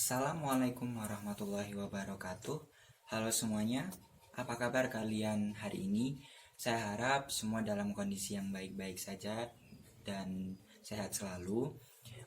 Assalamualaikum warahmatullahi wabarakatuh. Halo semuanya, apa kabar kalian hari ini? Saya harap semua dalam kondisi yang baik-baik saja dan sehat selalu.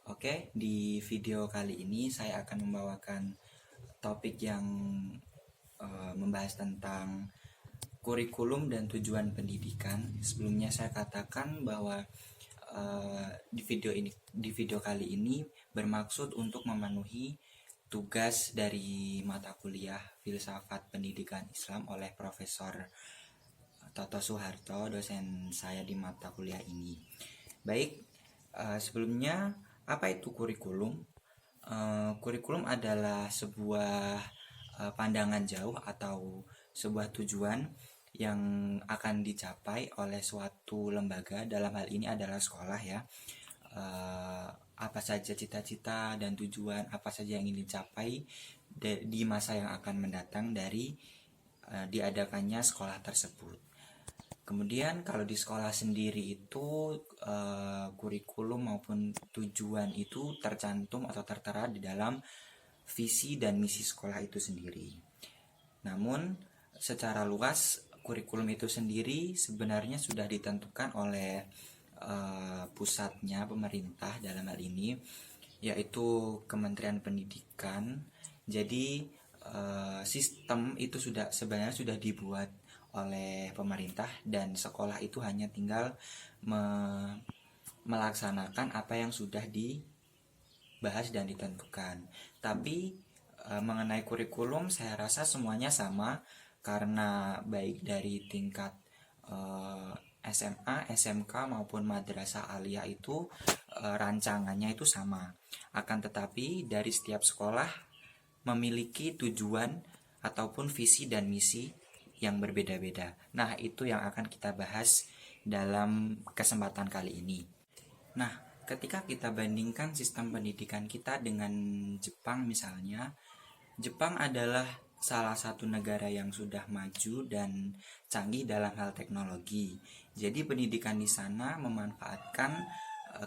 Oke, di video kali ini saya akan membawakan topik yang membahas tentang kurikulum dan tujuan pendidikan. Sebelumnya saya katakan bahwa di video kali ini bermaksud untuk memenuhi tugas dari mata kuliah Filsafat Pendidikan Islam oleh Profesor Toto Soeharto, dosen saya di mata kuliah ini. Baik, sebelumnya apa itu kurikulum? Kurikulum adalah sebuah pandangan jauh atau sebuah tujuan yang akan dicapai oleh suatu lembaga, dalam hal ini adalah sekolah ya. Apa saja cita-cita dan tujuan apa saja yang ingin dicapai di masa yang akan mendatang dari diadakannya sekolah tersebut. Kemudian kalau di sekolah sendiri itu kurikulum maupun tujuan itu tercantum atau tertera di dalam visi dan misi sekolah itu sendiri. Namun secara luas kurikulum itu sendiri sebenarnya sudah ditentukan oleh pusatnya pemerintah dalam hal ini, yaitu Kementerian Pendidikan. Jadi sistem itu sebenarnya sudah dibuat oleh pemerintah dan sekolah itu hanya tinggal melaksanakan apa yang sudah dibahas dan ditentukan. Tapi mengenai kurikulum saya rasa semuanya sama, karena baik dari tingkat SMA, SMK maupun madrasah aliyah itu rancangannya itu sama. Akan tetapi dari setiap sekolah memiliki tujuan ataupun visi dan misi yang berbeda-beda. Nah, itu yang akan kita bahas dalam kesempatan kali ini. Nah, ketika kita bandingkan sistem pendidikan kita dengan Jepang misalnya, Jepang adalah salah satu negara yang sudah maju dan canggih dalam hal teknologi. Jadi pendidikan di sana memanfaatkan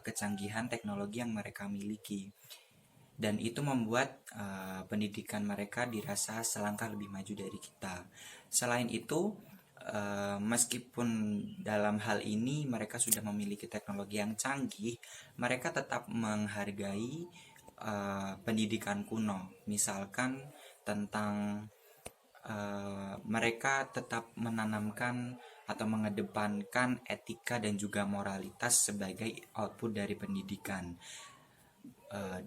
kecanggihan teknologi yang mereka miliki. Dan itu membuat pendidikan mereka dirasa selangkah lebih maju dari kita. Selain itu, meskipun dalam hal ini mereka sudah memiliki teknologi yang canggih, mereka tetap menghargai pendidikan kuno. Misalkan tentang mereka tetap menanamkan atau mengedepankan etika dan juga moralitas sebagai output dari pendidikan.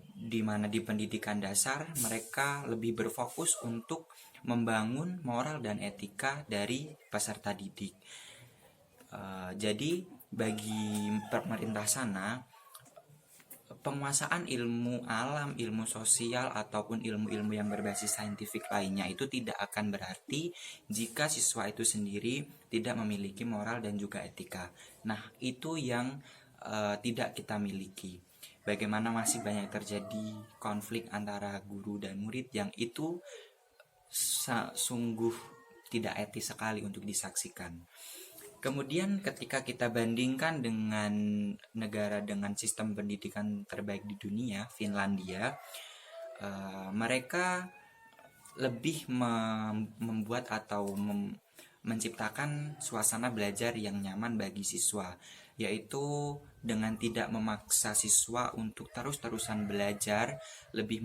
Di mana di pendidikan dasar mereka lebih berfokus untuk membangun moral dan etika dari peserta didik. Jadi bagi pemerintah sana, penguasaan ilmu alam, ilmu sosial ataupun ilmu-ilmu yang berbasis saintifik lainnya itu tidak akan berarti jika siswa itu sendiri tidak memiliki moral dan juga etika. Nah, itu yang tidak kita miliki. Bagaimana masih banyak terjadi konflik antara guru dan murid yang itu sungguh tidak etis sekali untuk disaksikan. Kemudian ketika kita bandingkan dengan negara dengan sistem pendidikan terbaik di dunia, Finlandia, mereka lebih membuat atau menciptakan suasana belajar yang nyaman bagi siswa, yaitu dengan tidak memaksa siswa untuk terus-terusan belajar, lebih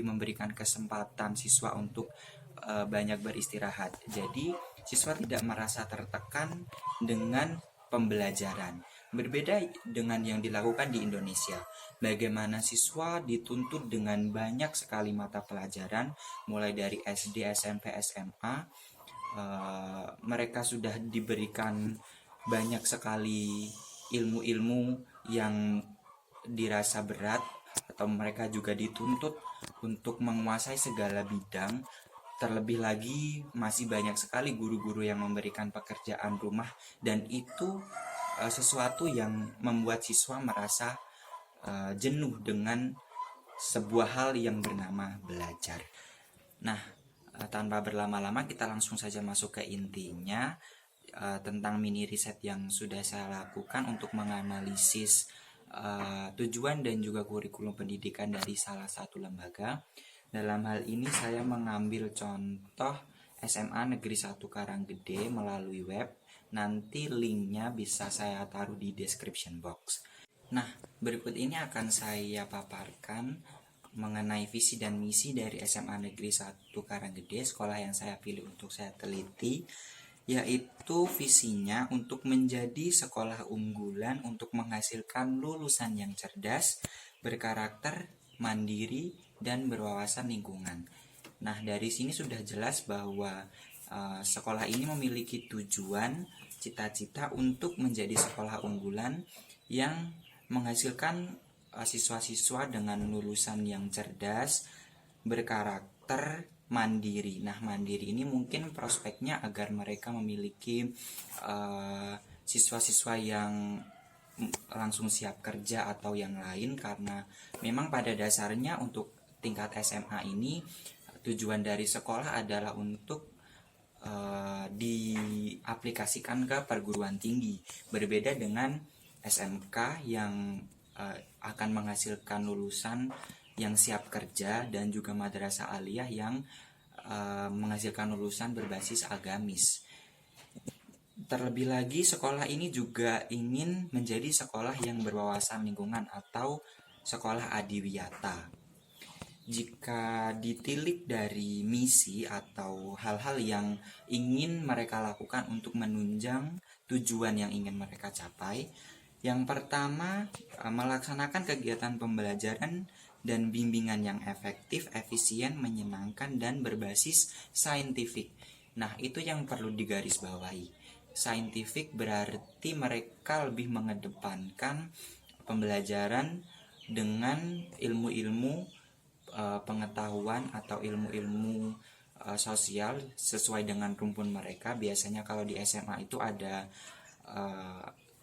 memberikan kesempatan siswa untuk banyak beristirahat. Jadi siswa tidak merasa tertekan dengan pembelajaran. Berbeda dengan yang dilakukan di Indonesia, bagaimana siswa dituntut dengan banyak sekali mata pelajaran, mulai dari SD, SMP, SMA. Mereka sudah diberikan banyak sekali ilmu-ilmu yang dirasa berat, atau mereka juga dituntut untuk menguasai segala bidang. Terlebih lagi masih banyak sekali guru-guru yang memberikan pekerjaan rumah, dan itu sesuatu yang membuat siswa merasa jenuh dengan sebuah hal yang bernama belajar. Nah, tanpa berlama-lama kita langsung saja masuk ke intinya tentang mini riset yang sudah saya lakukan untuk menganalisis tujuan dan juga kurikulum pendidikan dari salah satu lembaga. Dalam hal ini saya mengambil contoh SMA Negeri 1 Karanggede melalui web. Nanti linknya bisa saya taruh di description box. Nah, berikut ini akan saya paparkan mengenai visi dan misi dari SMA Negeri 1 Karanggede, sekolah yang saya pilih untuk saya teliti, yaitu visinya untuk menjadi sekolah unggulan untuk menghasilkan lulusan yang cerdas, berkarakter, mandiri, dan berwawasan lingkungan. Nah, dari sini sudah jelas bahwa sekolah ini memiliki tujuan, cita-cita untuk menjadi sekolah unggulan yang menghasilkan siswa-siswa dengan lulusan yang cerdas, berkarakter, mandiri. Nah, mandiri ini mungkin prospeknya agar mereka memiliki siswa-siswa yang langsung siap kerja atau yang lain, karena memang pada dasarnya untuk tingkat SMA ini tujuan dari sekolah adalah untuk diaplikasikan ke perguruan tinggi, berbeda dengan SMK yang akan menghasilkan lulusan yang siap kerja, dan juga madrasah aliyah yang menghasilkan lulusan berbasis agamis. Terlebih lagi, sekolah ini juga ingin menjadi sekolah yang berwawasan lingkungan atau sekolah adiwiyata. Jika ditilik dari misi atau hal-hal yang ingin mereka lakukan untuk menunjang tujuan yang ingin mereka capai, yang pertama, melaksanakan kegiatan pembelajaran dan bimbingan yang efektif, efisien, menyenangkan, dan berbasis saintifik. Nah, itu yang perlu digarisbawahi. Saintifik berarti mereka lebih mengedepankan pembelajaran dengan ilmu-ilmu pengetahuan atau ilmu-ilmu sosial sesuai dengan rumpun mereka. Biasanya kalau di SMA itu ada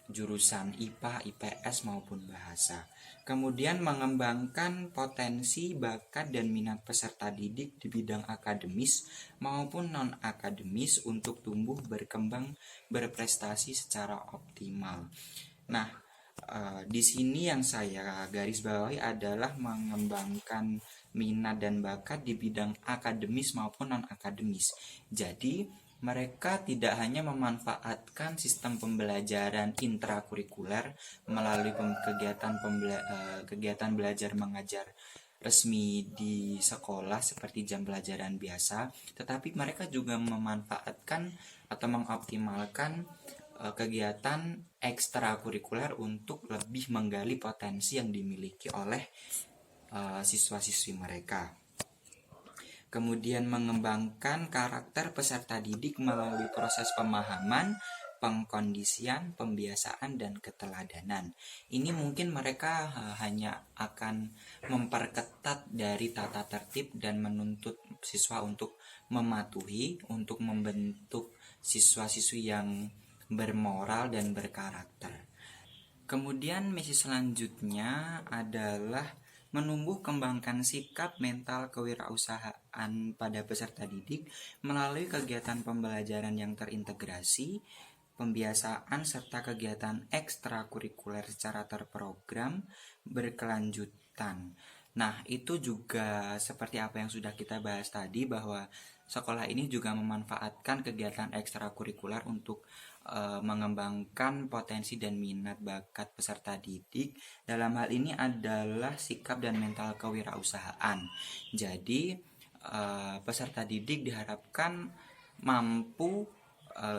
jurusan IPA, IPS maupun bahasa. Kemudian mengembangkan potensi, bakat, dan minat peserta didik di bidang akademis maupun non-akademis untuk tumbuh, berkembang, berprestasi secara optimal. Nah, di sini yang saya garis bawahi adalah mengembangkan minat dan bakat di bidang akademis maupun non-akademis. Jadi, mereka tidak hanya memanfaatkan sistem pembelajaran intrakurikuler melalui kegiatan belajar mengajar resmi di sekolah seperti jam pelajaran biasa, tetapi mereka juga memanfaatkan atau mengoptimalkan kegiatan ekstrakurikuler untuk lebih menggali potensi yang dimiliki oleh siswa-siswi mereka. Kemudian mengembangkan karakter peserta didik melalui proses pemahaman, pengkondisian, pembiasaan, dan keteladanan. Ini mungkin mereka hanya akan memperketat dari tata tertib dan menuntut siswa untuk mematuhi, untuk membentuk siswa-siswi yang bermoral dan berkarakter. Kemudian misi selanjutnya adalah menumbuh kembangkan sikap mental kewirausahaan pada peserta didik melalui kegiatan pembelajaran yang terintegrasi, pembiasaan, serta kegiatan ekstrakurikuler secara terprogram berkelanjutan. Nah, itu juga seperti apa yang sudah kita bahas tadi, bahwa sekolah ini juga memanfaatkan kegiatan ekstrakurikuler untuk mengembangkan potensi dan minat bakat peserta didik. Dalam hal ini adalah sikap dan mental kewirausahaan. Jadi peserta didik diharapkan mampu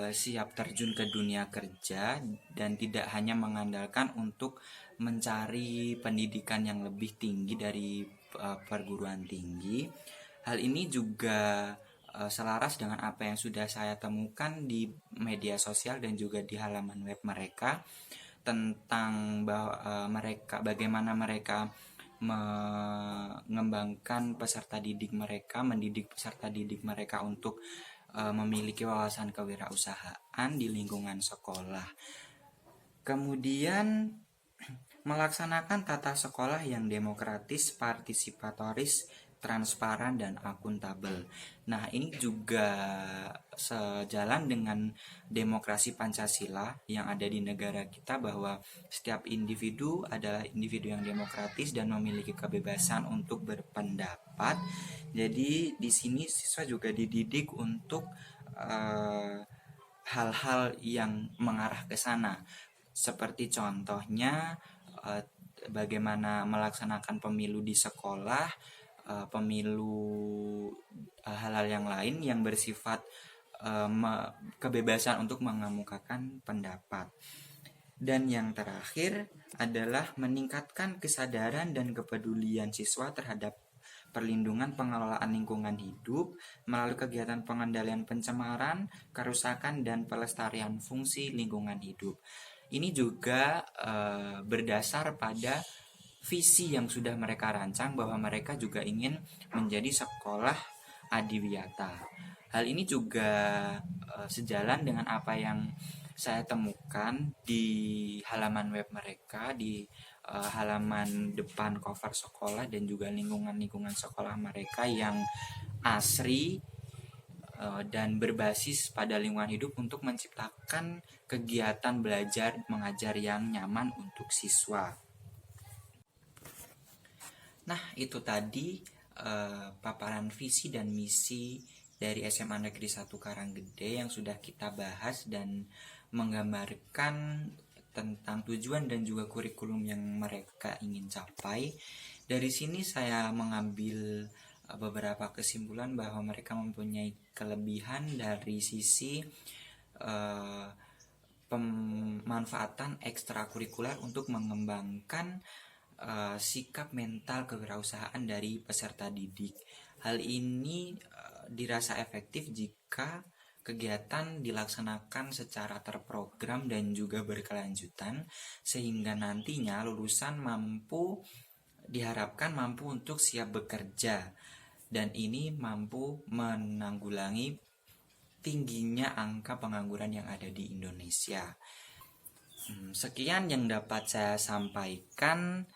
siap terjun ke dunia kerja dan tidak hanya mengandalkan untuk mencari pendidikan yang lebih tinggi dari perguruan tinggi. Hal ini juga selaras dengan apa yang sudah saya temukan di media sosial dan juga di halaman web mereka tentang bagaimana mereka mengembangkan peserta didik mereka, mendidik peserta didik mereka untuk memiliki wawasan kewirausahaan di lingkungan sekolah. Kemudian melaksanakan tata sekolah yang demokratis, partisipatoris, transparan dan akuntabel. Nah, ini juga sejalan dengan demokrasi Pancasila yang ada di negara kita, bahwa setiap individu adalah individu yang demokratis dan memiliki kebebasan untuk berpendapat. Jadi di sini siswa juga dididik untuk hal-hal yang mengarah ke sana. Seperti contohnya bagaimana melaksanakan pemilu di sekolah, pemilu, hal-hal yang lain yang bersifat kebebasan untuk mengemukakan pendapat. Dan yang terakhir adalah meningkatkan kesadaran dan kepedulian siswa terhadap perlindungan pengelolaan lingkungan hidup melalui kegiatan pengendalian pencemaran, kerusakan, dan pelestarian fungsi lingkungan hidup. Ini juga berdasar pada visi yang sudah mereka rancang, bahwa mereka juga ingin menjadi sekolah adiwiyata. Hal ini juga sejalan dengan apa yang saya temukan di halaman web mereka, di halaman depan cover sekolah, dan juga lingkungan-lingkungan sekolah mereka yang asri dan berbasis pada lingkungan hidup untuk menciptakan kegiatan belajar mengajar yang nyaman untuk siswa. Nah, itu tadi paparan visi dan misi dari SMA Negeri 1 Karanggede yang sudah kita bahas dan menggambarkan tentang tujuan dan juga kurikulum yang mereka ingin capai. Dari sini saya mengambil beberapa kesimpulan bahwa mereka mempunyai kelebihan dari sisi pemanfaatan ekstrakurikuler untuk mengembangkan sikap mental kewirausahaan dari peserta didik. Hal ini dirasa efektif jika kegiatan dilaksanakan secara terprogram dan juga berkelanjutan, sehingga nantinya lulusan diharapkan mampu untuk siap bekerja, dan ini mampu menanggulangi tingginya angka pengangguran yang ada di Indonesia. Sekian yang dapat saya sampaikan.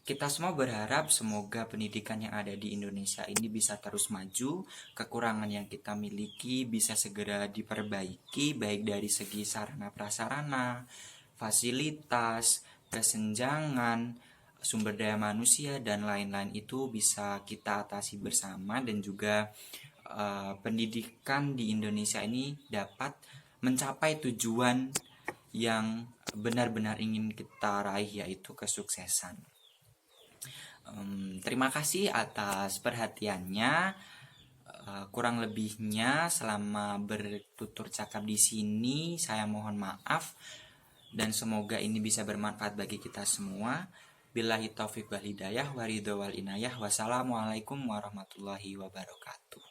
Kita semua berharap semoga pendidikan yang ada di Indonesia ini bisa terus maju, kekurangan yang kita miliki bisa segera diperbaiki, baik dari segi sarana prasarana, fasilitas, kesenjangan, sumber daya manusia, dan lain-lain itu bisa kita atasi bersama, dan juga pendidikan di Indonesia ini dapat mencapai tujuan yang benar-benar ingin kita raih, yaitu kesuksesan. Terima kasih atas perhatiannya. Kurang lebihnya selama bertutur cakap di sini saya mohon maaf, dan semoga ini bisa bermanfaat bagi kita semua. Billahi taufiq wal hidayah wa ridho wal inayah. Wassalamualaikum warahmatullahi wabarakatuh.